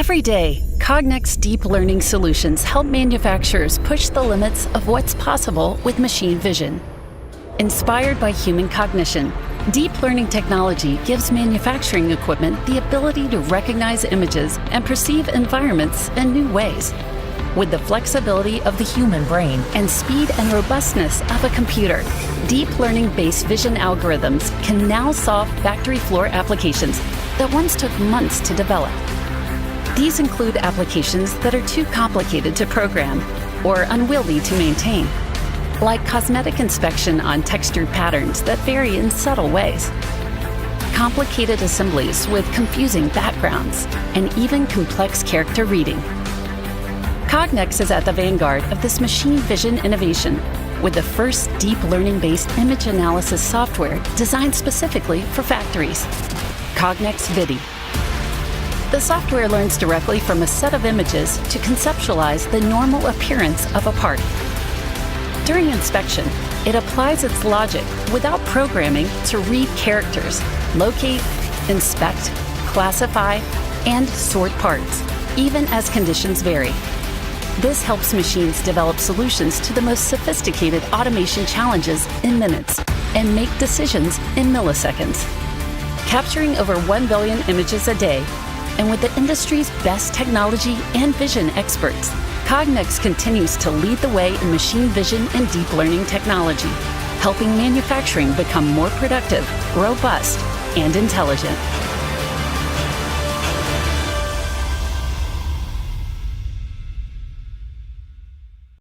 Every day, Cognex deep learning solutions help manufacturers push the limits of what's possible with machine vision. Inspired by human cognition, deep learning technology gives manufacturing equipment the ability to recognize images and perceive environments in new ways. With the flexibility of the human brain and speed and robustness of a computer, deep learning-based vision algorithms can now solve factory floor applications that once took months to develop. These include applications that are too complicated to program or unwieldy to maintain, like cosmetic inspection on textured patterns that vary in subtle ways, complicated assemblies with confusing backgrounds, and even complex character reading. Cognex is at the vanguard of this machine vision innovation with the first deep learning-based image analysis software designed specifically for factories, Cognex ViDi. The software learns directly from a set of images to conceptualize the normal appearance of a part. During inspection, it applies its logic without programming to read characters, locate, inspect, classify, and sort parts, even as conditions vary. This helps machines develop solutions to the most sophisticated automation challenges in minutes and make decisions in milliseconds. Capturing over 1 billion images a day, and with the industry's best technology and vision experts, Cognex continues to lead the way in machine vision and deep learning technology, helping manufacturing become more productive, robust, and intelligent.